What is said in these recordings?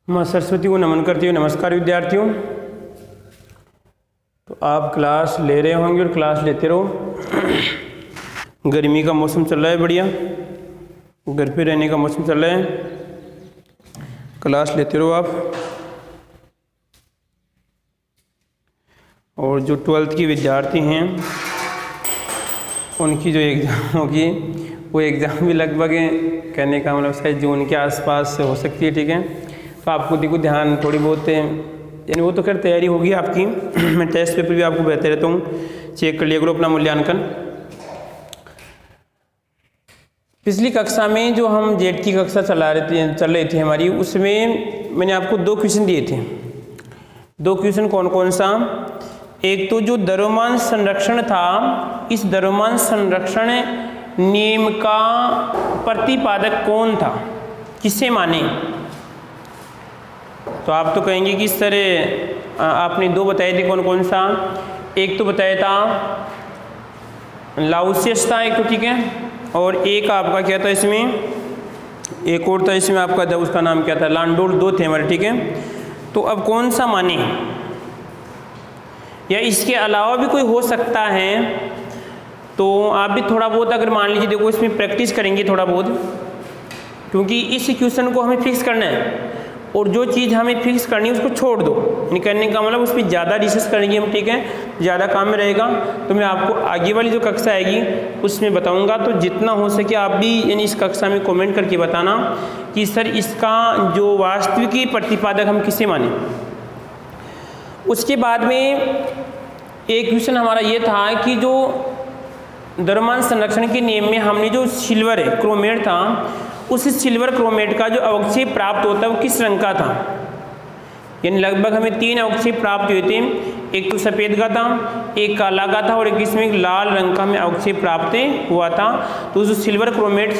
माँ सरस्वती को नमन करते हुए नमस्कार विद्यार्थियों। तो आप क्लास ले रहे होंगे और क्लास लेते रहो। गर्मी का मौसम चल रहा है, बढ़िया घर पे रहने का मौसम चल रहा है, क्लास लेते रहो आप। और जो 12th के विद्यार्थी हैं उनकी जो एग्ज़ाम होगी वो एग्ज़ाम भी लगभग कहने का मतलब शायद जून के आसपास से हो सकती है, ठीक है। तो आपको देखो ध्यान थोड़ी बहुत यानी वो तो खैर तैयारी होगी आपकी। मैं टेस्ट पेपर भी आपको बेहतर रहता हूँ, चेक कर लिया करो अपना मूल्यांकन। पिछली कक्षा में जो हम जेट की कक्षा चल रही थी हमारी, उसमें मैंने आपको 2 क्वेश्चन दिए थे। 2 क्वेश्चन कौन कौन सा? एक तो जो द्रव्यमान संरक्षण था, इस द्रव्यमान संरक्षण नियम का प्रतिपादक कौन था, किसे माने? तो आप तो कहेंगे कि इस तरह आपने 2 बताए थे, कौन कौन सा? एक तो बताया था लाउसियस था एक तो, ठीक है, और एक आपका क्या था इसमें, एक और था इसमें आपका था, उसका नाम क्या था, लांडोल। 2 थे हमारे, ठीक है। तो अब कौन सा माने, या इसके अलावा भी कोई हो सकता है? तो आप भी थोड़ा बहुत अगर मान लीजिए, देखो इसमें प्रैक्टिस करेंगे थोड़ा बहुत, क्योंकि इस क्वेश्चन को हमें फिक्स करना है और जो चीज़ हमें फिक्स करनी है उसको छोड़ दो। यानी करने का मतलब उस पर ज़्यादा रिसर्च करेंगे हम, ठीक है, ज़्यादा काम में रहेगा। तो मैं आपको आगे वाली जो कक्षा आएगी उसमें बताऊंगा। तो जितना हो सके आप भी यानी इस कक्षा में कमेंट करके बताना कि सर इसका जो वास्तविक प्रतिपादक हम किसे माने। उसके बाद में एक क्वेश्चन हमारा ये था कि जो द्रव्यमान संरक्षण के नियम में हमने जो सिल्वर क्रोमेट था, उस सिल्वर क्रोमेट का जो अवक्षेप प्राप्त होता है वो किस रंग का था? यानी लगभग हमें 3 अवक्षेप प्राप्त हुए थे। एक तो सफ़ेद का था, एक काला का था और एक इसमें लाल रंग का हमें अवक्षेप प्राप्त हुआ था। तो जो सिल्वर क्रोमेट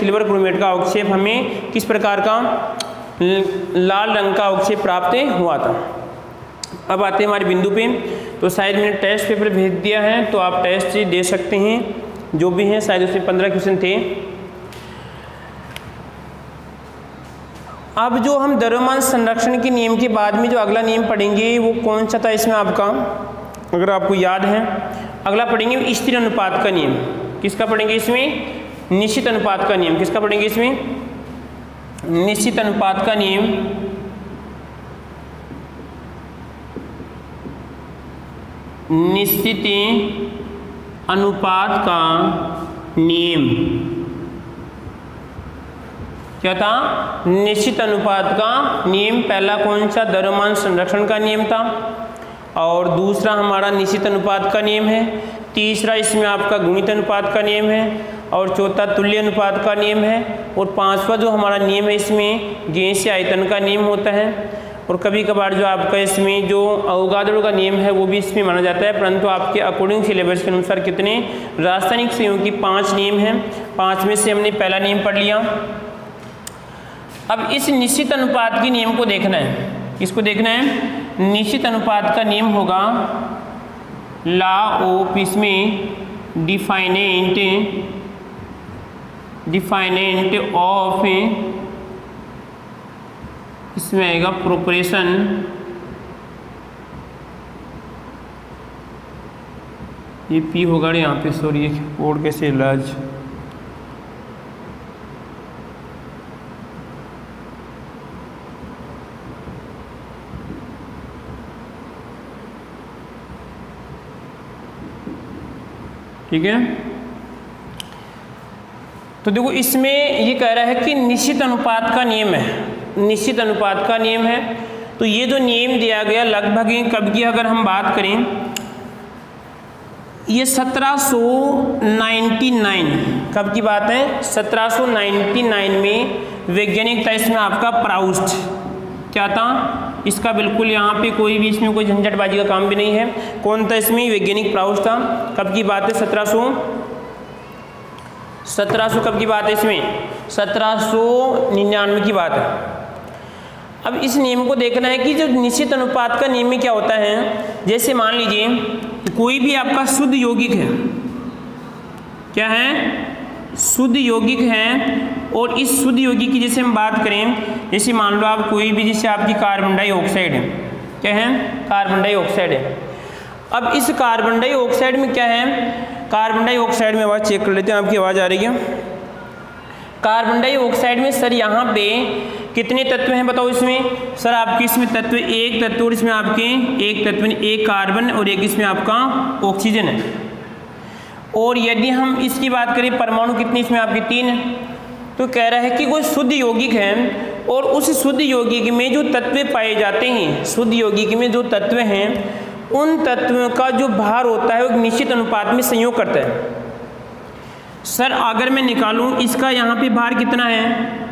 का अवक्षेप हमें किस प्रकार का? लाल रंग का अवक्षेप प्राप्त हुआ था। अब आते हैं हमारे बिंदु पे। तो शायद मैंने टेस्ट पेपर भेज दिया है, तो आप टेस्ट दे सकते हैं जो भी हैं, शायद उसमें 15 क्वेश्चन थे। अब जो हम द्रव्यमान संरक्षण के नियम के बाद में जो अगला नियम पढ़ेंगे वो कौन सा था इसमें आपका, अगर आपको याद है? अगला पढ़ेंगे स्थिर अनुपात का नियम। किसका पढ़ेंगे इसमें? निश्चित अनुपात का नियम। किसका पढ़ेंगे इसमें? निश्चित अनुपात का नियम। निश्चित अनुपात का नियम क्या था? निश्चित अनुपात का नियम। पहला कौन सा? द्रव्यमान संरक्षण का नियम था, और दूसरा हमारा निश्चित अनुपात का नियम है। तीसरा इसमें आपका गुणित अनुपात का नियम है, और चौथा तुल्य अनुपात का नियम है, और 5वां जो हमारा नियम है इसमें गैस या आयतन का नियम होता है। और कभी कभार जो आपका इसमें जो अवोगाद्रो का नियम है वो भी इसमें माना जाता है, परंतु आपके अकॉर्डिंग सिलेबस के अनुसार कितने रासायनिक संयोग की 5 नियम हैं। 5 में से हमने पहला नियम पढ़ लिया। अब इस निश्चित अनुपात के नियम को देखना है। इसको देखना है, निश्चित अनुपात का नियम होगा लॉ ऑफ, इसमें डिफाइनेंट ऑफ, इसमें आएगा प्रोपोर्शन, ये पी होगा यहाँ पे, सॉरी कोड कैसे इलाज, ठीक है। तो देखो इसमें ये कह रहा है कि निश्चित अनुपात का नियम है, निश्चित अनुपात का नियम है। तो ये जो नियम दिया गया लगभग कब की अगर हम बात करें, ये 1799 कब की बात है? 1799 में वैज्ञानिक था इसमें आपका प्राउस्ट। क्या था इसका? बिल्कुल यहाँ पे कोई भी इसमें कोई झंझटबाजी का काम भी नहीं है। कौन था इसमें? वैज्ञानिक प्राउस्ट था। कब की बात है? 1700 कब की बात है इसमें? 1799 की बात है। अब इस नियम को देखना है कि जो निश्चित अनुपात का नियम में क्या होता है। जैसे मान लीजिए कोई भी आपका शुद्ध यौगिक है, क्या है? शुद्ध यौगिक हैं और इस शुद्ध यौगिक की जैसे हम बात करें, जैसे मान लो आप कोई भी, जैसे आपकी कार्बन डाइऑक्साइड है, क्या है, कार्बन डाइऑक्साइड है। अब इस कार्बन डाइऑक्साइड में क्या है, कार्बन डाइऑक्साइड में आवाज़ चेक कर लेते हैं, आपकी आवाज़ आ रही है। कार्बन डाइऑक्साइड में सर यहाँ पे कितने तत्व हैं बताओ इसमें? सर आपके इसमें तत्व एक तत्व, और इसमें आपके एक तत्व, एक कार्बन और एक इसमें आपका ऑक्सीजन है। और यदि हम इसकी बात करें परमाणु कितने इसमें आपके 3 हैं। तो कह रहा है कि कोई शुद्ध यौगिक है और उस शुद्ध यौगिक में जो तत्व पाए जाते हैं, शुद्ध यौगिक में जो तत्व हैं उन तत्वों का जो भार होता है वो एक निश्चित अनुपात में संयोग करता है। सर अगर मैं निकालूं इसका यहाँ पे भार कितना है,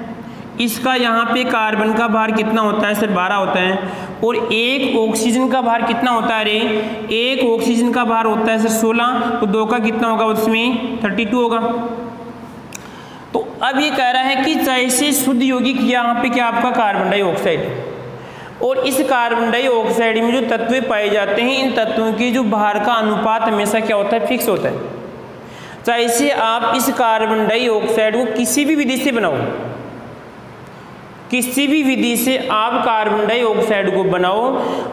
इसका यहाँ पे कार्बन का भार कितना होता है सर 12 होता है, और एक ऑक्सीजन का भार कितना होता है रे, एक ऑक्सीजन का भार होता है सर 16, तो 2 का कितना होगा उसमें 32 होगा। तो अब ये कह रहा है कि जैसे शुद्ध यौगिक यहाँ पे क्या आपका कार्बन डाइऑक्साइड, और इस कार्बन डाइऑक्साइड में जो तत्व पाए जाते हैं इन तत्वों की जो भार का अनुपात हमेशा क्या होता है, फिक्स होता है। जैसे आप इस कार्बन डाइऑक्साइड को किसी भी विधि से बनाओ, किसी भी विधि से आप कार्बन डाइऑक्साइड को बनाओ,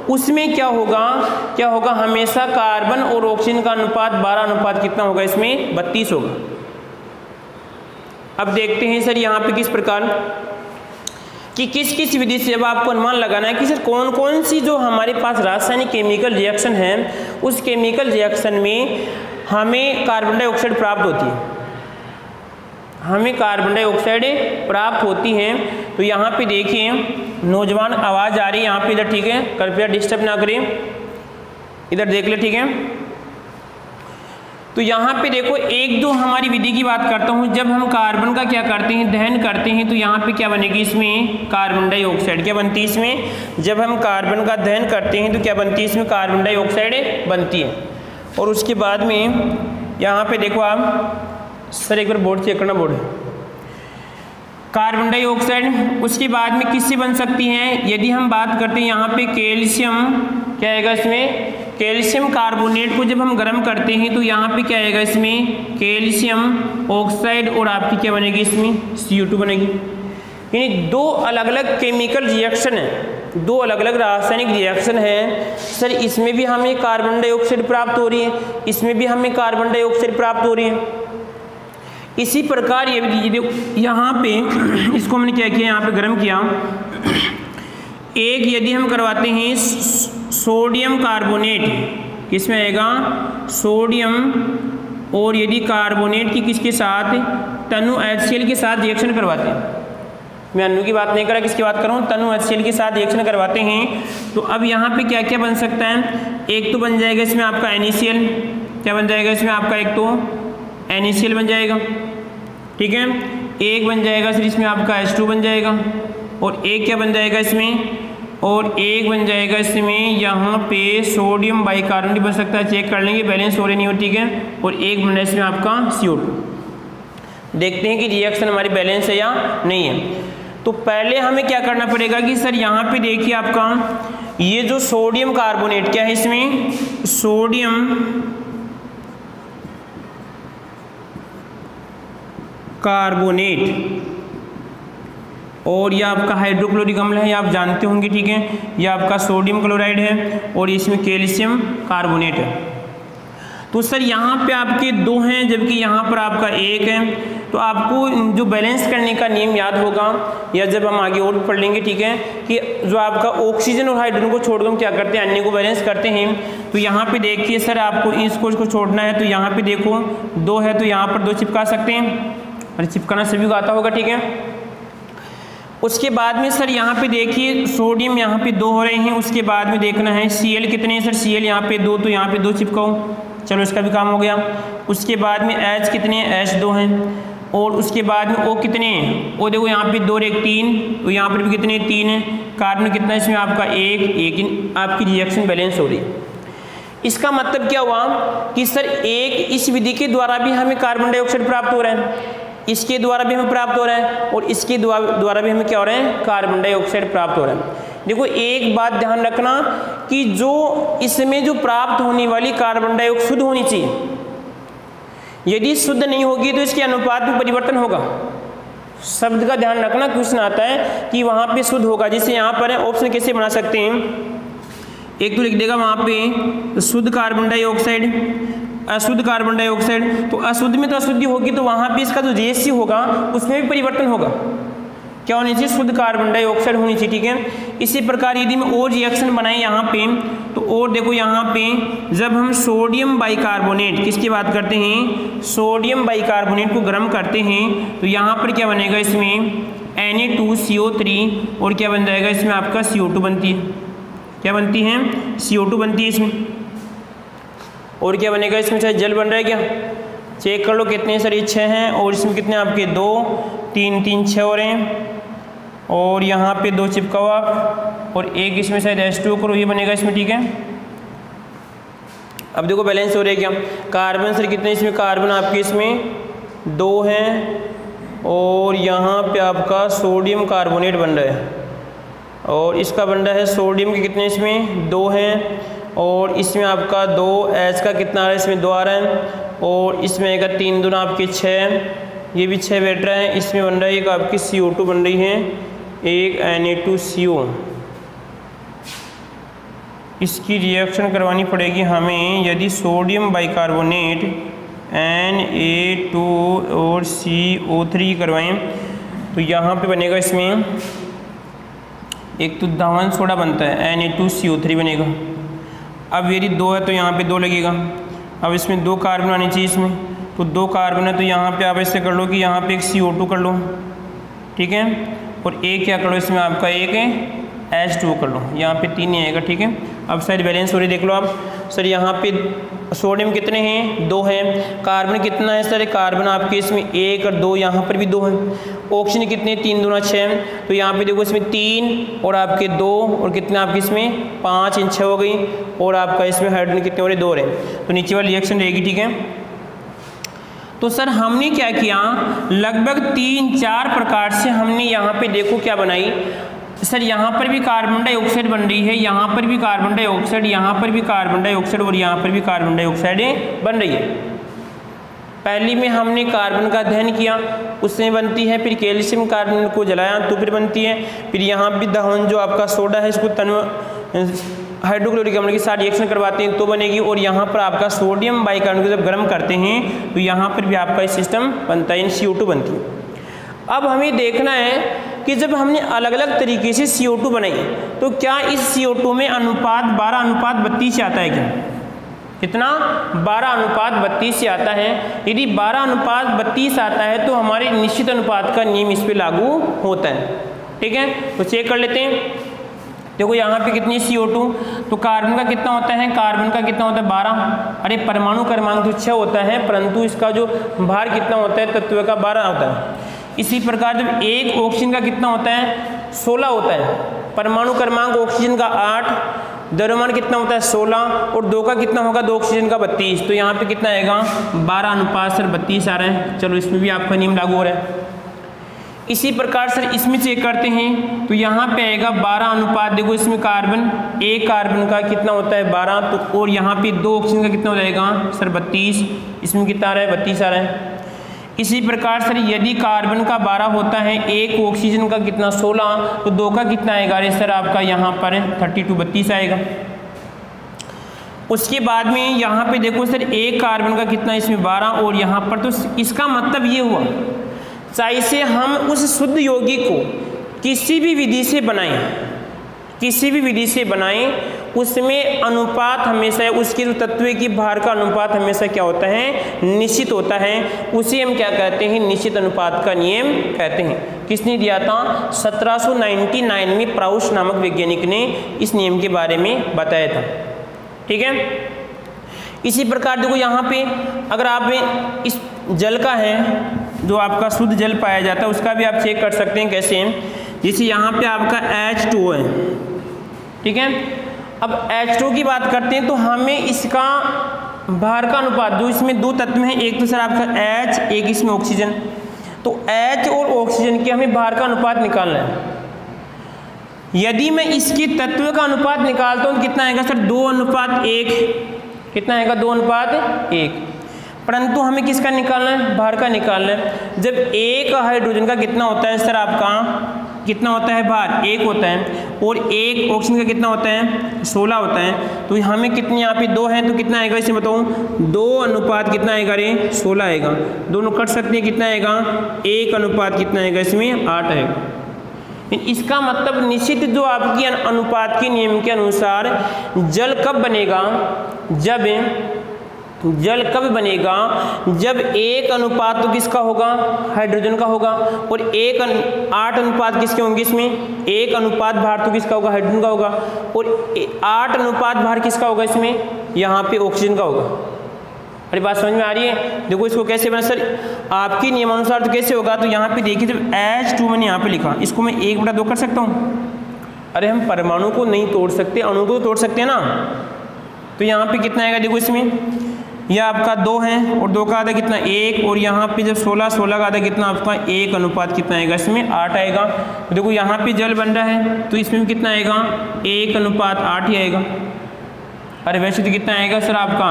उसमें क्या होगा हमेशा कार्बन और ऑक्सीजन का अनुपात 12 अनुपात कितना होगा इसमें 32 होगा। अब देखते हैं सर यहाँ पे किस प्रकार कि किस किस विधि से अब आपको अनुमान लगाना है कि सर कौन कौन सी जो हमारे पास रासायनिक केमिकल रिएक्शन है उस केमिकल रिएक्शन में हमें कार्बन डाइऑक्साइड प्राप्त होती है, हमें कार्बन डाइऑक्साइड प्राप्त होती है। तो यहाँ पे देखिए नौजवान आवाज़ आ रही है यहाँ पे, इधर ठीक है, कृपया डिस्टर्ब ना करें, इधर देख ले ठीक है। तो यहाँ पे देखो एक दो हमारी विधि की बात करता हूँ, जब हम कार्बन का क्या करते हैं दहन करते हैं तो यहाँ पे क्या बनेगी इसमें कार्बन डाइऑक्साइड क्या बनती है इसमें, जब हम कार्बन का दहन करते हैं तो क्या बनती है इसमें कार्बन डाइऑक्साइड बनती है। और उसके बाद में यहाँ पे देखो आप सर एक बार बोर्ड चेक करना, बोर्ड कार्बन डाइऑक्साइड उसके बाद में किससे बन सकती हैं, यदि हम बात करते हैं यहाँ पे कैल्शियम क्या आएगा इसमें, कैल्शियम कार्बोनेट को जब हम गर्म करते हैं तो यहाँ पे क्या आएगा इसमें कैल्शियम ऑक्साइड और आपकी क्या बनेगी इसमें CO2 बनेगी। यानी दो अलग अलग केमिकल रिएक्शन है, दो अलग अलग रासायनिक रिएक्शन है सर, इसमें भी हमें कार्बन डाइऑक्साइड प्राप्त हो रही है, इसमें भी हमें कार्बन डाइऑक्साइड प्राप्त हो रही है। इसी प्रकार ये यहाँ पे इसको हमने क्या किया यहाँ पे गर्म किया, एक यदि हम करवाते हैं सोडियम कार्बोनेट किसमें आएगा सोडियम, और यदि कार्बोनेट की किसके साथ तनु HCl के साथ रिएक्शन करवाते हैं, मैं अणु की बात नहीं कर रहा किसकी बात कर रहा हूँ, तनु HCl के साथ रिएक्शन करवाते हैं तो अब यहाँ पे क्या क्या बन सकता है, एक तो बन जाएगा इसमें आपका NaCl, क्या बन जाएगा इसमें आपका एक तो NaCl बन जाएगा ठीक है, एक बन जाएगा सर इसमें आपका H2 बन जाएगा, और एक क्या बन जाएगा इसमें, और एक बन जाएगा इसमें यहाँ पे सोडियम बाइकार्बोनेट बन सकता है, चेक कर लेंगे बैलेंस हो रही नहीं हो ठीक है, और एक बन रहा है इसमें आपका CO2। देखते हैं कि रिएक्शन हमारी बैलेंस है या नहीं है। तो पहले हमें क्या करना पड़ेगा कि सर यहाँ पे देखिए आपका ये जो सोडियम कार्बोनेट क्या है इसमें सोडियम कार्बोनेट, और यह आपका हाइड्रोक्लोरिक अम्ल है, ये आप जानते होंगे ठीक है, यह आपका सोडियम क्लोराइड है, और इसमें कैल्शियम कार्बोनेट है। तो सर यहाँ पे आपके 2 हैं जबकि यहाँ पर आपका 1 है, तो आपको जो बैलेंस करने का नियम याद होगा या जब हम आगे और पढ़ लेंगे ठीक है, कि जो आपका ऑक्सीजन और हाइड्रोजन को छोड़कर हम क्या करते हैं अन्य को बैलेंस करते हैं। तो यहाँ पे देखिए सर आपको इसको छोड़ना है, तो यहाँ पे देखो 2 है तो यहाँ पर 2 चिपका सकते हैं, और चिपकाना सभी को आता होगा ठीक है। उसके बाद में सर यहाँ पे देखिए सोडियम यहाँ पे 2 हो रहे हैं, उसके बाद में देखना है Cl कितने हैं सर, Cl यहाँ पे 2 तो यहाँ पे 2 चिपकाओ, चलो इसका भी काम हो गया। उसके बाद में H कितने हैं, H2 हैं, और उसके बाद में O कितने हैं, O देखो यहाँ पे 2 और 1 3, तो यहाँ पर भी कितने 3 हैं, कार्बन कितना इसमें आपका 1 आपकी रिएक्शन बैलेंस हो रही है। इसका मतलब क्या हुआ कि सर एक इस विधि के द्वारा भी हमें कार्बन डाइऑक्साइड प्राप्त हो रहा है, इसके द्वारा भी हमें प्राप्त हो रहा है, और इसके द्वारा भी हमें क्या हो रहा है कार्बन डाइऑक्साइड प्राप्त हो रहा है। देखो एक बात ध्यान रखना कि जो इसमें जो प्राप्त होने वाली कार्बन डाइऑक्साइड होनी चाहिए, यदि शुद्ध नहीं होगी तो इसके अनुपात में परिवर्तन होगा। शब्द का ध्यान रखना, क्वेश्चन आता है कि वहाँ पे शुद्ध होगा। जैसे यहाँ पर है, ऑप्शन कैसे बना सकते हैं, एक तो लिख देगा वहाँ पे शुद्ध कार्बन डाइऑक्साइड, अशुद्ध कार्बन डाइऑक्साइड। तो अशुद्ध में तो अशुद्धि होगी, तो वहाँ पे इसका जो रेशियो होगा उसमें भी परिवर्तन होगा। क्या होनी चाहिए, शुद्ध कार्बन डाइऑक्साइड होनी चाहिए, ठीक है। इसी प्रकार यदि मैं और रिएक्शन बनाए यहाँ पे, तो और देखो यहाँ पे जब हम सोडियम बाइकार्बोनेट, किसकी बात करते हैं, सोडियम बाइकार्बोनेट को गर्म करते हैं, तो यहाँ पर क्या बनेगा, इसमें Na2CO3 और क्या बन जाएगा, इसमें आपका CO2 बनती है। क्या बनती है, CO2 बनती है इसमें। और क्या बनेगा इसमें, चाहे जल बन रहा है क्या, चेक कर लो कितने सर, ये 6 हैं, और इसमें कितने आपके 2 3 3 6 और हैं, और यहाँ पे 2 चिपका हुआ, और एक इसमें शायद H2O करो, ये बनेगा इसमें, ठीक है। अब देखो बैलेंस हो रहा है क्या, कार्बन सर कितने इसमें, कार्बन आपके इसमें 2 हैं, और यहाँ पे आपका सोडियम कार्बोनेट बन रहा है, और इसका बन रहा है सोडियम के कितने इसमें 2 हैं, और इसमें आपका 2 H का कितना आ रहा है, इसमें 2 आ रहा है, और इसमें आएगा 3 दूना आपके 6, ये भी 6 बैठ रहा है। इसमें बन रहा है एक आपकी CO2 बन रही है, एक Na2CO। इसकी रिएक्शन करवानी पड़ेगी हमें। यदि सोडियम बाइकार्बोनेट Na2 और CO3 करवाएं, तो यहाँ पे बनेगा इसमें एक तो धावन सोडा बनता है, Na2CO3 बनेगा। अब यदि 2 है तो यहाँ पे 2 लगेगा। अब इसमें 2 कार्बन आनी चाहिए इसमें, तो 2 कार्बन है, तो यहाँ पे आप ऐसे कर लो कि यहाँ पे एक CO2 कर लो, ठीक है, और एक क्या कर लो इसमें आपका एक H2O कर लो, यहाँ पे 3 ही आएगा, ठीक है। अब साइड बैलेंस हो रही देख लो आप सर, यहाँ पे सोडियम कितने हैं, 2 हैं, कार्बन कितना है सर, कार्बन आपके इसमें 1 और 2, यहाँ पर भी 2 हैं, ऑक्सीजन कितने 3 दूना 6, तो यहाँ पे देखो इसमें 3 और आपके 2 और कितने आपके इसमें 5 इन 6 हो गई, और आपका इसमें हाइड्रोजन कितने हो रहे 2 हो रहे, तो नीचे वाली रिएक्शन रहेगी, ठीक है। तो सर हमने क्या किया, लगभग 3-4 प्रकार से हमने यहाँ पे देखो क्या बनाई सर, यहाँ पर भी कार्बन डाइऑक्साइड बन रही है, यहाँ पर भी कार्बन डाइऑक्साइड, यहाँ पर भी कार्बन डाइऑक्साइड, और यहाँ पर भी कार्बन डाइऑक्साइड बन रही है। पहली में हमने कार्बन का अध्ययन किया, उसमें बनती है, फिर कैल्शियम कार्बन को जलाया तो फिर बनती है, फिर यहाँ भी दहन जो आपका सोडा है इसको हाइड्रोक्लोरिक अम्ल के साथ रिएक्शन करवाते हैं तो बनेगी, और यहाँ पर आपका सोडियम बाइकार्बोनेट को जब गर्म करते हैं तो यहाँ पर भी आपका सिस्टम बनता है, CO2 बनती है। अब हमें देखना है कि जब हमने अलग अलग तरीके से CO2 बनाई तो क्या इस CO2 में अनुपात 12:32 से आता है क्या, कितना 12:32 से आता है। यदि 12:32 आता है तो हमारे निश्चित अनुपात का नियम इस पर लागू होता है, ठीक है। तो चेक कर लेते हैं, देखो यहाँ पे कितनी CO2, तो कार्बन का कितना होता है, कार्बन का कितना होता है 12, अरे परमाणु क्रमांक तो 6 होता है, परंतु इसका जो भार कितना होता है तत्व का 12 होता है। इसी प्रकार जब एक ऑक्सीजन का कितना होता है 16 होता है, परमाणु क्रमांक ऑक्सीजन का 8, द्रव्यमान कितना होता है 16, और 2 का कितना होगा 2 ऑक्सीजन का 32, तो यहाँ पे कितना आएगा 12:32 आ रहा है। चलो इसमें भी आपका नियम लागू हो रहा है। इसी प्रकार सर इसमें चेक करते हैं तो यहाँ पे आएगा 12 देखो इसमें कार्बन, एक कार्बन का कितना होता है 12, तो और यहाँ पे 2 ऑक्सीजन का कितना हो जाएगा सर 32, इसमें कितना आ रहा है 32 आ रहा है। इसी प्रकार सर यदि कार्बन का 12 होता है, एक ऑक्सीजन का कितना 16, तो 2 का कितना आएगा अरे सर आपका यहाँ पर 32 आएगा। उसके बाद में यहाँ पे देखो सर एक कार्बन का कितना इसमें 12 और यहाँ पर, तो इसका मतलब ये हुआ चाहे से हम उस शुद्ध यौगिक को किसी भी विधि से बनाएं, उसमें अनुपात हमेशा उसके जो तत्व की भार का अनुपात हमेशा क्या होता है निश्चित होता है। उसे हम क्या कहते हैं निश्चित अनुपात का नियम कहते हैं। किसने दिया था 1799 में प्राउस नामक वैज्ञानिक ने इस नियम के बारे में बताया था, ठीक है। इसी प्रकार देखो यहाँ पे अगर आप इस जल का है जो आपका शुद्ध जल पाया जाता है उसका भी आप चेक कर सकते हैं कैसे, जैसे यहाँ पे आपका H2O है, ठीक है। अब H2O की बात करते हैं तो हमें इसका भार का अनुपात जो इसमें 2 तत्व हैं, एक तो सर आपका H, एक इसमें ऑक्सीजन, तो H और ऑक्सीजन के हमें भार का अनुपात निकालना है। यदि मैं इसके तत्व का अनुपात निकालता हूँ तो कितना आएगा सर 2:1, कितना आएगा 2:1, परंतु हमें किसका निकालना है, भार का निकालना है। जब एक हाइड्रोजन का कितना होता है सर, आपका कितना होता है भार, 1 होता है, और एक ऑक्सीजन का कितना होता है, 16 होता है। तो हमें कितने यहाँ पे 2 हैं, तो कितना आएगा इसे बताऊँ, 2 अनुपात कितना आएगा रे, 16 आएगा। दोनों कट सकते हैं, कितना आएगा, 1 अनुपात कितना आएगा इसमें, 8 आएगा। इसका मतलब निश्चित जो आपकी अनुपात के नियम के अनुसार जल कब बनेगा, जल कब बनेगा, जब 1 अनुपात तो किसका होगा, हाइड्रोजन का होगा, और 8 अनुपात किसके होंगे इसमें, 1 अनुपात भार तो किसका होगा, हाइड्रोजन का होगा, और 8 अनुपात भार किसका होगा इसमें, यहाँ पे ऑक्सीजन का होगा। अरे बात समझ में आ रही है। देखो इसको कैसे बना सर, आपके नियमानुसार तो कैसे होगा, तो यहाँ पे देखिए जब H2 मैंने यहाँ पे लिखा, इसको मैं 1/2 कर सकता हूँ। अरे हम परमाणु को नहीं तोड़ सकते, अणु को तो तोड़ सकते हैं ना। तो यहाँ पे कितना आएगा, देखो इसमें यह आपका 2 है, और 2 का आधा कितना 1, और यहाँ पे जब 16 का आधा कितना आपका 1 अनुपात कितना आएगा इसमें, 8 आएगा। तो देखो यहाँ पे जल बन रहा है, तो इसमें भी कितना आएगा, 1 अनुपात 8 ही आएगा। अरे वैसे तो कितना आएगा सर आपका,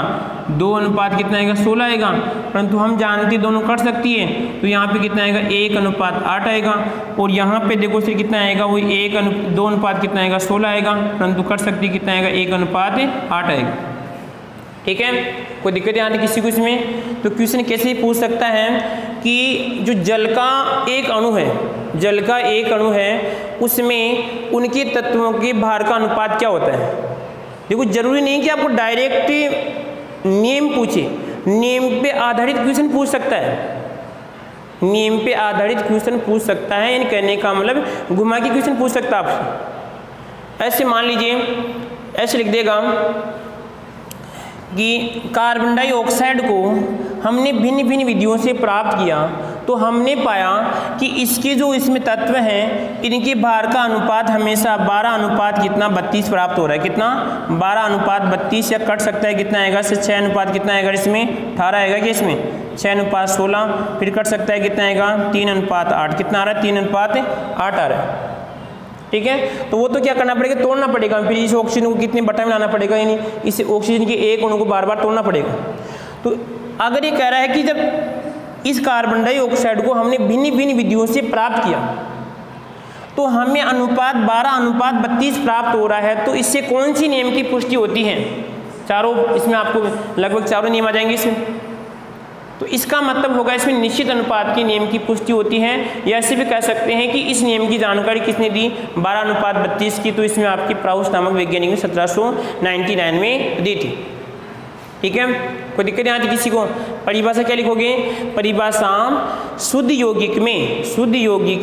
2 अनुपात कितना आएगा, 16 आएगा, परंतु हम जानते दोनों कट सकती है, तो यहाँ पे कितना आएगा, 1 अनुपात 8 आएगा। और यहाँ पे देखो सर कितना आएगा, वो 2 अनुपात कितना आएगा, 16 आएगा, परंतु कट सकती कितना आएगा, 1 अनुपात 8 आएगा। ठीक है, कोई दिक्कत यहाँ तक किसी को इसमें। तो क्वेश्चन कैसे पूछ सकता है कि जो जल का एक अणु है, उसमें उनके तत्वों के भार का अनुपात क्या होता है। देखो जरूरी नहीं कि आपको डायरेक्ट नियम पूछे, नियम पे आधारित क्वेश्चन पूछ सकता है, नियम पे आधारित क्वेश्चन पूछ सकता है, यानी कहने का मतलब घुमा के क्वेश्चन पूछ सकता है आपसे। ऐसे मान लीजिए, ऐसे लिख देगा कि कार्बन डाइऑक्साइड को हमने भिन्न भिन्न विधियों से प्राप्त किया, तो हमने पाया कि इसके जो इसमें तत्व हैं, इनके भार का अनुपात हमेशा 12 अनुपात कितना 32 प्राप्त हो रहा है। कितना, 12 अनुपात 32, या कट सकता है कितना आएगा, 6 अनुपात कितना आएगा इसमें, 18 आएगा कि इसमें 6 अनुपात 16, फिर कट सकता है कितना आएगा, 3 अनुपात 8, कितना आ रहा है, 3 अनुपात 8 आ रहा है। ठीक है, तो वो तो क्या करना पड़ेगा, तोड़ना पड़ेगा, फिर इस ऑक्सीजन को कितने बटा में लाना पड़ेगा, यानी इस ऑक्सीजन के एक अणु को बार बार तोड़ना पड़ेगा। तो अगर ये कह रहा है कि जब इस कार्बन डाइऑक्साइड को हमने भिन्न भिन्न विधियों से प्राप्त किया, तो हमें अनुपात 12 अनुपात 32 प्राप्त हो रहा है, तो इससे कौन सी नियम की पुष्टि होती है, चारों, इसमें आपको लगभग चारों नियम आ जाएंगे इसमें। तो इसका मतलब होगा इसमें निश्चित अनुपात के नियम की पुष्टि होती है, या ऐसे भी कह सकते हैं कि इस नियम की जानकारी किसने दी, 12 अनुपात 32 की, तो इसमें आपकी प्राउस नामक वैज्ञानिक ने 1799 में दी थी। ठीक है, कोई दिक्कत यहाँ थी किसी को। परिभाषा क्या लिखोगे, परिभाषा शुद्ध यौगिक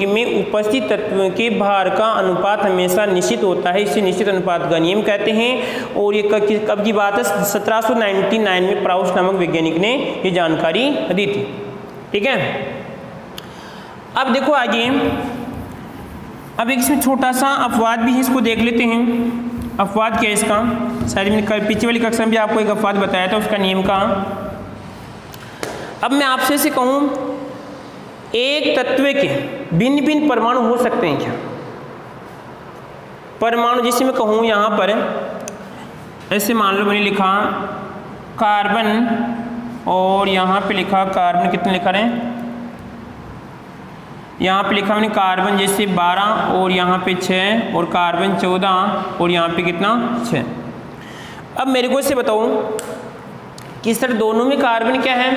में उपस्थित तत्वों के भार का अनुपात हमेशा निश्चित होता है, इसे निश्चित अनुपात का नियम कहते हैं। और ये कब की बात है, 1799 में प्राउस नामक वैज्ञानिक ने ये जानकारी दी थी। ठीक है, अब देखो आगे, अब एक इसमें छोटा सा अपवाद भी है, इसको देख लेते हैं। अपवाद क्या है इसका, शायद मैंने पीछे वाली कक्षा में भी आपको एक अपवाद बताया था उसका नियम का। अब मैं आपसे इसे कहूँ, एक तत्व के भिन्न भिन्न परमाणु हो सकते हैं क्या, परमाणु जिसे मैं कहूँ यहाँ पर, ऐसे मान लो मैंने लिखा कार्बन, और यहाँ पे लिखा कार्बन कितने लिखा रहे हैं, यहाँ पे लिखा मैंने कार्बन जैसे 12, और यहाँ पे 6, और कार्बन 14, और यहाँ पे कितना 6। अब मेरे को इससे बताओ कि सर दोनों में कार्बन क्या है,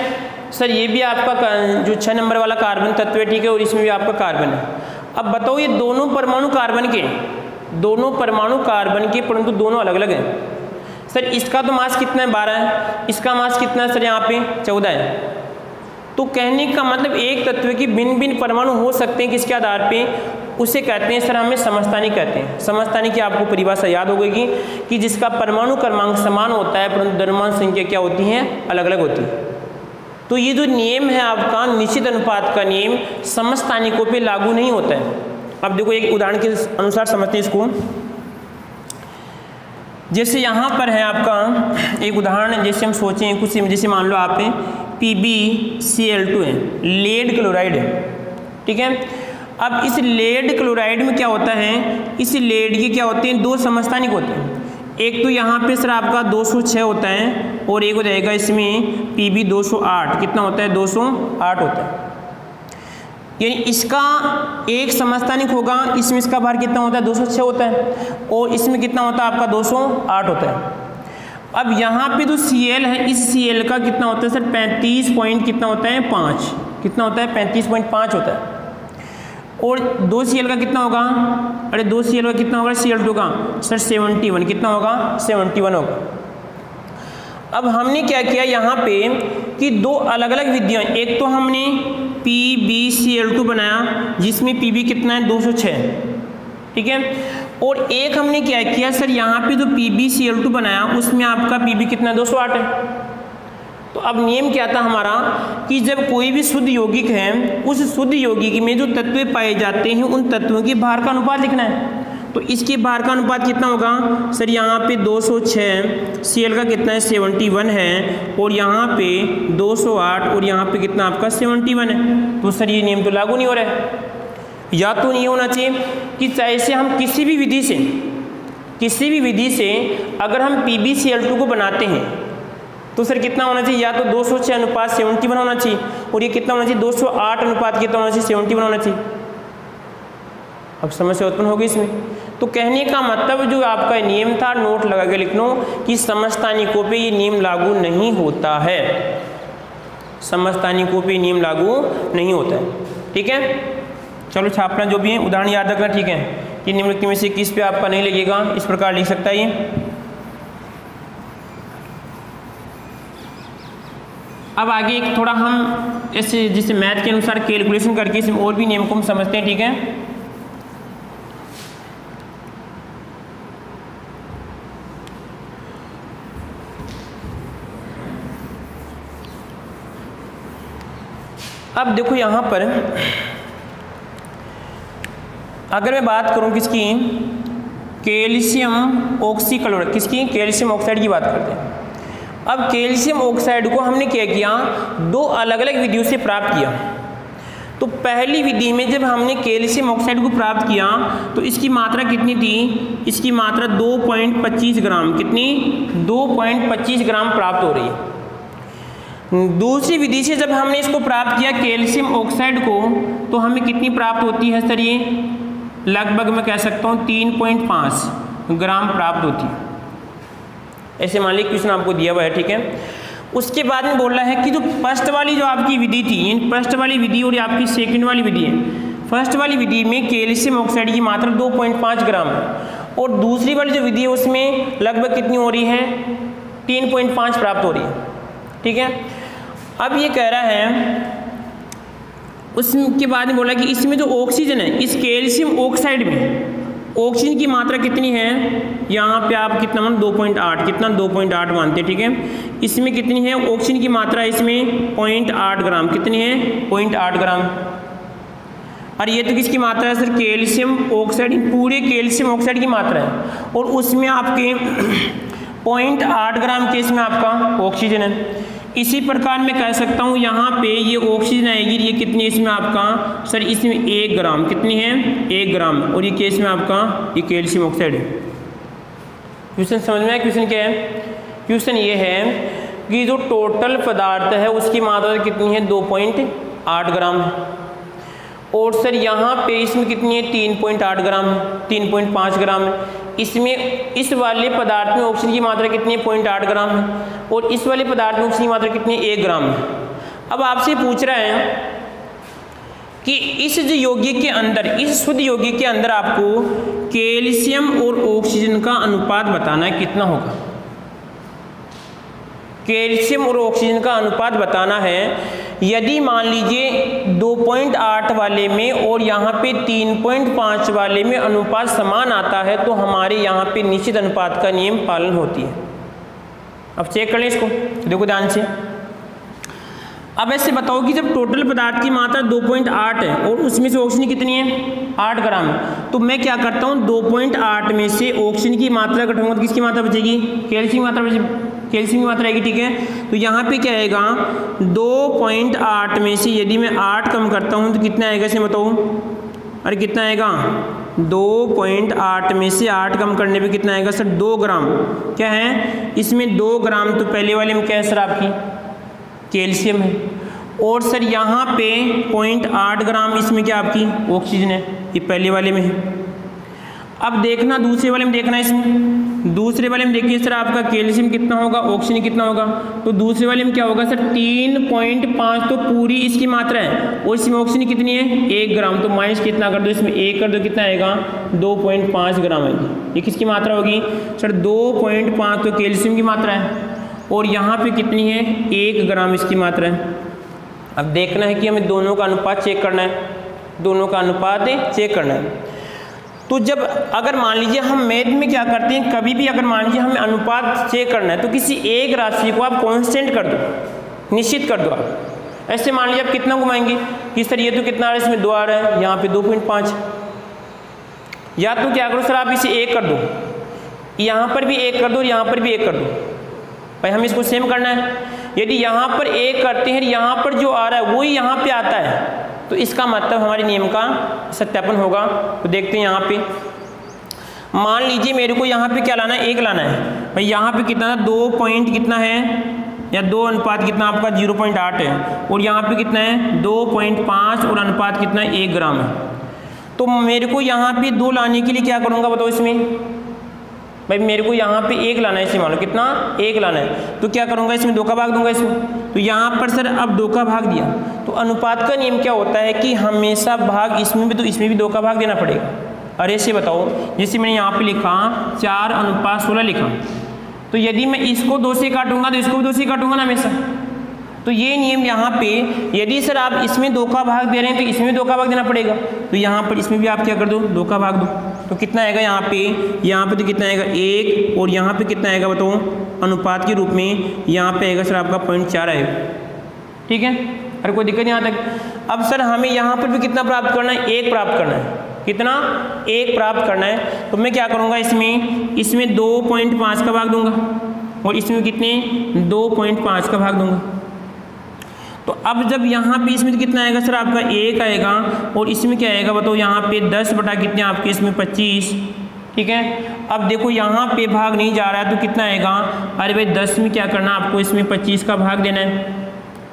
सर ये भी आपका जो 6 नंबर वाला कार्बन तत्व है, ठीक है, और इसमें भी आपका कार्बन है। अब बताओ ये दोनों परमाणु कार्बन के, परंतु दोनों अलग अलग हैं। सर इसका तो मास कितना है, 12 है, इसका मास कितना है सर, यहाँ पे 14 है। तो कहने का मतलब एक तत्व की भिन्न भिन्न परमाणु हो सकते हैं, किसके आधार पे, उसे कहते हैं सर हमें समस्थानिक कहते हैं। समस्थानिक की आपको परिभाषा याद होगी कि जिसका परमाणु क्रमांक समान होता है, परंतु द्रव्यमान संख्या क्या होती है, अलग अलग होती है। तो ये जो नियम है आपका निश्चित अनुपात का नियम, समस्थानिकों पे लागू नहीं होता है। अब देखो एक उदाहरण के अनुसार समझते हैं इसको। जैसे यहाँ पर है आपका एक उदाहरण, जैसे हम सोचें कुछ, जैसे मान लो आप PbCl2 है, लेड क्लोराइड है। ठीक है, अब इस लेड क्लोराइड में क्या होता है, इस लेड के क्या होते हैं, 2 समस्थानिक होते हैं। एक तो यहाँ पे सर आपका 206 होता है और एक हो जाएगा इसमें PB 208, कितना होता है 208 होता है। यानी इसका एक समस्थानिक होगा, इसमें इसका भार कितना होता है 206 होता है और इसमें कितना होता है आपका 208 होता है। अब यहाँ पे जो Cl है, इस Cl का कितना होता है सर 35 पॉइंट कितना होता है 5, कितना होता है 35.5 होता है। और 2 Cl का कितना होगा, अरे 2 Cl का कितना होगा Cl2 का सर 71, कितना होगा 71 होगा। अब हमने क्या किया यहाँ पे कि दो अलग अलग विधियाँ, एक तो हमने PbCl2 बनाया जिसमें Pb कितना है 206, ठीक है, और एक हमने क्या किया सर यहाँ पे जो PbCl2 बनाया उसमें आपका Pb कितना 208 है। तो अब नियम क्या था हमारा कि जब कोई भी शुद्ध यौगिक है, उस शुद्ध यौगिक में जो तत्व पाए जाते हैं उन तत्वों के भार का अनुपात लिखना है। तो इसके भार का अनुपात कितना होगा सर, यहाँ पे 206, Cl का कितना है 71 है और यहाँ पे 208 और यहाँ पे कितना आपका 71 है। तो सर ये नियम तो लागू नहीं हो रहा है। या तो नहीं होना चाहिए कि चाहे से हम किसी भी विधि से अगर हम PbCl2 को बनाते हैं तो सर कितना होना चाहिए, या तो 206 अनुपात 71 होना चाहिए और ये कितना होना चाहिए 208 अनुपात कितना होना चाहिए 71 होना चाहिए। अब समस्या उत्पन्न होगी इसमें। तो कहने का मतलब जो आपका नियम था, नोट लगा के लिख लो कि समस्थानिकों पे ये नियम लागू नहीं होता है, समस्थानिकों पे नियम लागू नहीं होता है, ठीक है। चलो छापना जो भी है, उदाहरण याद रखना, ठीक है, कि निम्नलिखित में से किस पे आपका नहीं लगेगा, इस प्रकार लिख सकता है ये। अब आगे एक थोड़ा हम ऐसे जिससे मैथ के अनुसार कैलकुलेशन करके इसमें और भी नियम को हम समझते हैं, ठीक है। अब देखो यहाँ पर अगर मैं बात करूँ किसकी, कैल्शियम ऑक्सीक्लोराइड, किसकी, कैल्शियम ऑक्साइड की बात करते हैं। अब कैल्शियम ऑक्साइड को हमने क्या किया, दो अलग अलग विधियों से प्राप्त किया। तो पहली विधि में जब हमने कैल्शियम ऑक्साइड को प्राप्त किया तो इसकी मात्रा कितनी थी, इसकी मात्रा 2.25 ग्राम, कितनी 2.25 ग्राम प्राप्त हो रही है। दूसरी विधि से जब हमने इसको प्राप्त किया कैल्शियम ऑक्साइड को, तो हमें कितनी प्राप्त होती है सर, ये लगभग मैं कह सकता हूँ 3.5 ग्राम प्राप्त होती है। ऐसे मान लीजिए क्वेश्चन आपको दिया हुआ है, ठीक है। उसके बाद में बोल रहा है कि जो फर्स्ट वाली जो आपकी विधि थी, फर्स्ट वाली विधि और आपकी सेकंड वाली विधि है, फर्स्ट वाली विधि में कैल्शियम ऑक्साइड की मात्रा 2.5 ग्राम है और दूसरी वाली जो विधि है उसमें लगभग कितनी हो रही है, 3.5 प्राप्त हो रही है, ठीक है। अब ये कह रहा है, उसके बाद में बोला कि इसमें जो ऑक्सीजन है, इस कैल्शियम ऑक्साइड में ऑक्सीजन की मात्रा कितनी है, यहाँ पे आप कितना मान 2.8, कितना 2.8 मानते हैं, ठीक है। इसमें कितनी है ऑक्सीजन की मात्रा, इसमें 0.8 ग्राम, कितनी है 0.8 ग्राम। और ये तो किसकी मात्रा है सर, कैल्शियम ऑक्साइड, पूरे कैल्शियम ऑक्साइड की मात्रा है और उसमें आपके 0.8 ग्राम के इसमें आपका ऑक्सीजन है। इसी प्रकार मैं कह सकता हूँ यहाँ पे ये ऑक्सीजन आएगी, ये कितनी इसमें आपका सर, इसमें 1 ग्राम, कितनी है 1 ग्राम, और ये केस में आपका ये कैल्शियम ऑक्साइड है। क्वेश्चन समझ में आया, क्वेश्चन क्या है, क्वेश्चन ये है कि जो टोटल पदार्थ है उसकी मात्रा कितनी है 2.8 ग्राम है और सर यहाँ पे इसमें कितनी है 3.8 ग्राम है, 3.5 ग्राम है। इसमें इस वाले पदार्थ में ऑक्सीजन की मात्रा कितनी है 0.8 ग्राम है और इस वाले पदार्थ में ऑक्सीजन की मात्रा कितनी है 1 ग्राम है। अब आपसे पूछ रहा है कि इस जो यौगिक के अंदर, इस शुद्ध यौगिक के अंदर आपको कैल्शियम और ऑक्सीजन का अनुपात बताना है, कितना होगा, कैल्शियम और ऑक्सीजन का अनुपात बताना है। यदि मान लीजिए 2.8 वाले में और यहाँ पे 3.5 वाले में अनुपात समान आता है तो हमारे यहाँ पे निश्चित अनुपात का नियम पालन होती है। अब चेक कर लें इसको, देखो ध्यान से। अब ऐसे बताओ कि जब टोटल पदार्थ की मात्रा 2.8 है और उसमें से ऑक्सीजन कितनी है 8 ग्राम है, तो मैं क्या करता हूँ 2.8 में से ऑक्सीजन की मात्रा घटाऊंगा तो किसकी मात्रा बचेगी, कैल्शियम की मात्रा बचेगी, कैल्शियम की मात्रा आएगी, ठीक है। तो यहाँ पे क्या आएगा 2.8 में से यदि मैं 8 कम करता हूँ तो कितना आएगा इसे बताओ अरे कितना आएगा 2.8 में से 8 कम करने पे कितना आएगा सर 2 ग्राम। क्या है इसमें 2 ग्राम, तो पहले वाले में क्या है सर आपकी कैल्शियम है, और सर यहाँ पे 0.8 ग्राम इसमें क्या आपकी ऑक्सीजन है, ये पहले वाले में है। अब देखना दूसरे वाले में देखना, इसमें दूसरे वाले में देखिए सर आपका कैल्शियम कितना होगा, ऑक्सीजन कितना होगा, तो दूसरे वाले में क्या होगा सर 3.5, तो पूरी इसकी मात्रा है, और इसमें ऑक्सीजन कितनी है 1 ग्राम, तो माइनस कितना कर दो इसमें 1 कर दो, कितना आएगा 2.5 ग्राम आएगी। ये किसकी मात्रा होगी सर 2.5, तो कैल्शियम की मात्रा है, और यहाँ पे कितनी है 1 ग्राम इसकी मात्रा है। अब देखना है कि हमें दोनों का अनुपात चेक करना है, दोनों का अनुपात चेक करना है। तो जब अगर मान लीजिए हम मैथ में क्या करते हैं, कभी भी अगर मान लीजिए हमें अनुपात चेक करना है तो किसी एक राशि को आप कांस्टेंट कर दो, निश्चित कर दो आप। ऐसे मान लीजिए आप कितना घुमाएंगे कि सर ये तो कितना आ रहा है, इसमें 2 आ रहा है, यहाँ पे 2.5, या तो क्या करो सर आप इसे 1 कर दो, यहाँ पर भी 1 कर दो और यहाँ पर भी 1 कर दो, भाई हम इसको सेम करना है। यदि यहाँ पर 1 करते हैं, यहाँ पर जो आ रहा है वही यहाँ पे आता है, तो इसका मतलब हमारे नियम का सत्यापन होगा। तो देखते हैं यहाँ पे, मान लीजिए मेरे को यहाँ पे क्या लाना है 1 लाना है, भाई यहाँ पे कितना था 2 पॉइंट कितना है, या 2 अनुपात कितना आपका 0.8 है, और यहाँ पे कितना है 2.5, और अनुपात कितना है 1 ग्राम है। तो मेरे को यहाँ पे 2 लाने के लिए क्या करूँगा बताओ इसमें, भाई मेरे को यहाँ पे 1 लाना है, इसे मान लो कितना 1 लाना है, तो क्या करूँगा इसमें 2 का भाग दूंगा इसमें, तो यहाँ पर सर अब 2 का भाग दिया, तो अनुपात का नियम क्या होता है कि हमेशा भाग इसमें भी, तो इसमें भी 2 का भाग देना पड़ेगा। अरे ऐसे बताओ, जैसे मैंने यहाँ पे लिखा 4:16 लिखा, तो यदि मैं इसको 2 से काटूंगा तो इसको भी 2 से काटूंगा ना हमेशा, तो ये नियम यहाँ पे यदि सर आप इसमें 2 का भाग दे रहे हैं तो इसमें भी 2 का भाग देना पड़ेगा, तो यहाँ पर इसमें भी आप क्या कर दो 2 का भाग दो, तो कितना आएगा यहाँ पे तो कितना आएगा 1, और यहाँ पे कितना आएगा बताओ अनुपात के रूप में, यहाँ पे आएगा सर आपका 0.4 आएगा। ठीक है, अरे कोई दिक्कत नहीं यहाँ तक। अब सर हमें यहाँ पर भी कितना प्राप्त करना है 1 प्राप्त करना है, कितना 1 प्राप्त करना है, तो मैं क्या करूँगा इसमें 2.5 का भाग दूंगा, और इसमें कितने 2.5 का भाग दूंगा। तो अब जब यहाँ पे इसमें तो कितना आएगा सर आपका 1 आएगा, और इसमें क्या आएगा बताओ यहाँ पे 10 बटा कितने आपके इसमें 25। ठीक है, अब देखो यहाँ पे भाग नहीं जा रहा है तो कितना आएगा, अरे भाई 10 में क्या करना आपको इसमें 25 का भाग देना है।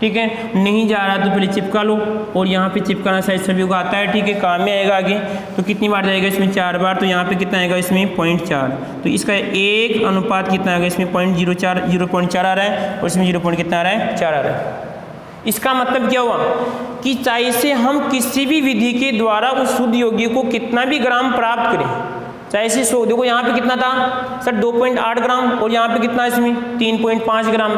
ठीक है, नहीं जा रहा तो पहले चिपका लो, और यहाँ पे चिपकाना शायद सभी को आता है। ठीक है, काम में आएगा आगे, तो कितनी बार जाएगा इसमें 4 बार, तो यहाँ पे कितना आएगा इसमें 0.4, तो इसका 1 अनुपात कितना आएगा इसमें 0.4 आ रहा है, और इसमें 0. कितना आ रहा है 4 आ रहा है। इसका मतलब क्या हुआ कि चाहे से हम किसी भी विधि के द्वारा उस शुद्ध यौगिक को कितना भी ग्राम प्राप्त करें, चाहे से देखो यहाँ पे कितना था सर 2.8 ग्राम, और यहाँ पे कितना इसमें 3.5 ग्राम।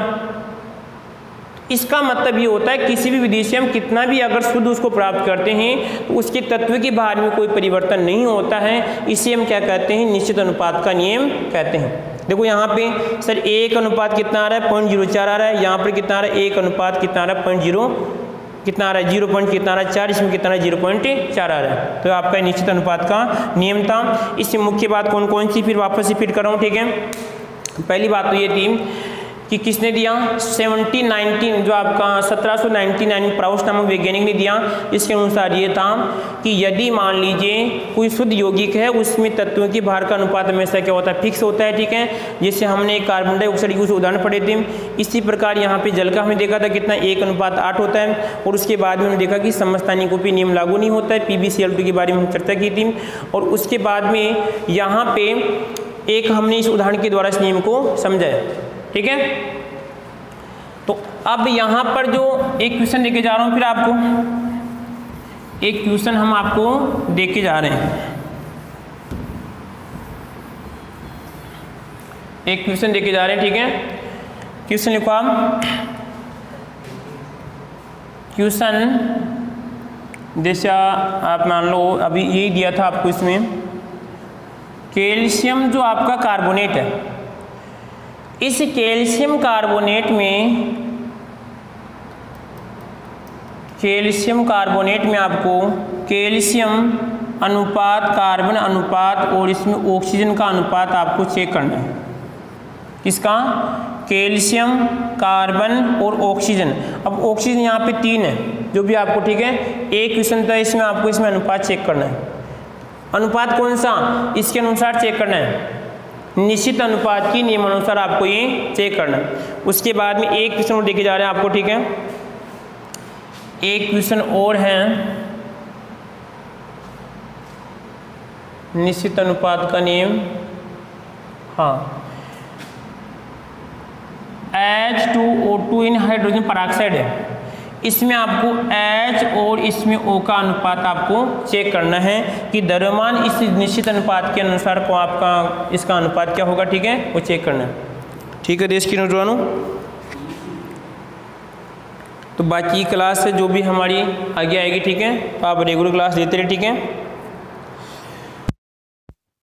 इसका मतलब ये होता है किसी भी विधि से हम कितना भी अगर शुद्ध उसको प्राप्त करते हैं तो उसके तत्व के भार में कोई परिवर्तन नहीं होता है। इसे हम क्या कहते हैं, निश्चित अनुपात का नियम कहते हैं। देखो यहाँ पे सर 1 अनुपात कितना आ रहा है 0.04 आ रहा है, यहाँ पर कितना आ रहा है 1 अनुपात कितना आ रहा है 0.0 कितना आ रहा है 0. कितना आ रहा है 4, इसमें कितना आ रहा है 0.4 आ रहा है। तो आपका निश्चित अनुपात का नियम था। इससे मुख्य बात कौन कौन सी फिर वापस रिपीट कर रहा हूँ। ठीक है, पहली बात तो ये थी कि किसने दिया 1799 जो आपका 1799 प्राउस नामक वैज्ञानिक ने दिया। इसके अनुसार ये था कि यदि मान लीजिए कोई शुद्ध यौगिक है उसमें तत्वों की भार का अनुपात हमेशा क्या होता है फिक्स होता है। ठीक है, जैसे हमने कार्बन डाइऑक्साइड की कुछ उदाहरण पढ़े थे, इसी प्रकार यहाँ पे जल का हमने देखा था कितना 1:8 होता है। और उसके बाद में हमने देखा कि समस्थानिकों नियम लागू नहीं होता है, PbCl2 के बारे में हम चर्चा की थी। और उसके बाद में यहाँ पे एक हमने इस उदाहरण के द्वारा इस नियम को समझा है। ठीक है, तो अब यहाँ पर जो एक क्वेश्चन देके जा रहा हूँ, फिर आपको एक क्वेश्चन हम आपको देके जा रहे हैं। एक क्वेश्चन देके जा रहे हैं। ठीक है, क्वेश्चन लिखो आप। क्वेश्चन जैसे आप मान लो अभी यही दिया था आपको, इसमें कैल्शियम जो आपका कार्बोनेट है, इस कैल्शियम कार्बोनेट में आपको कैल्शियम अनुपात, कार्बन अनुपात और इसमें ऑक्सीजन का अनुपात आपको चेक करना है। किसका? कैल्शियम, कार्बन और ऑक्सीजन। अब ऑक्सीजन यहाँ पे 3 है, जो भी आपको, ठीक है, एक क्वेश्चन था इसमें आपको इसमें अनुपात चेक करना है। अनुपात कौन सा, इसके अनुसार चेक करना है, निश्चित अनुपात की नियमानुसार आपको ये चेक करना है। उसके बाद में एक क्वेश्चन और देखे जा रहे हैं आपको, ठीक है, एक क्वेश्चन और है निश्चित अनुपात का नियम। हाँ, H2O2 इन हाइड्रोजन पेरोक्साइड है, इसमें आपको H और इसमें O का अनुपात आपको चेक करना है कि द्रव्यमान इस निश्चित अनुपात के अनुसार को आपका इसका अनुपात क्या होगा, ठीक है, वो चेक करना है। ठीक है देश की नौजवानों, तो बाकी क्लास से जो भी हमारी आगे आएगी, ठीक है, तो आप रेगुलर क्लास लेते रहे, ठीक है।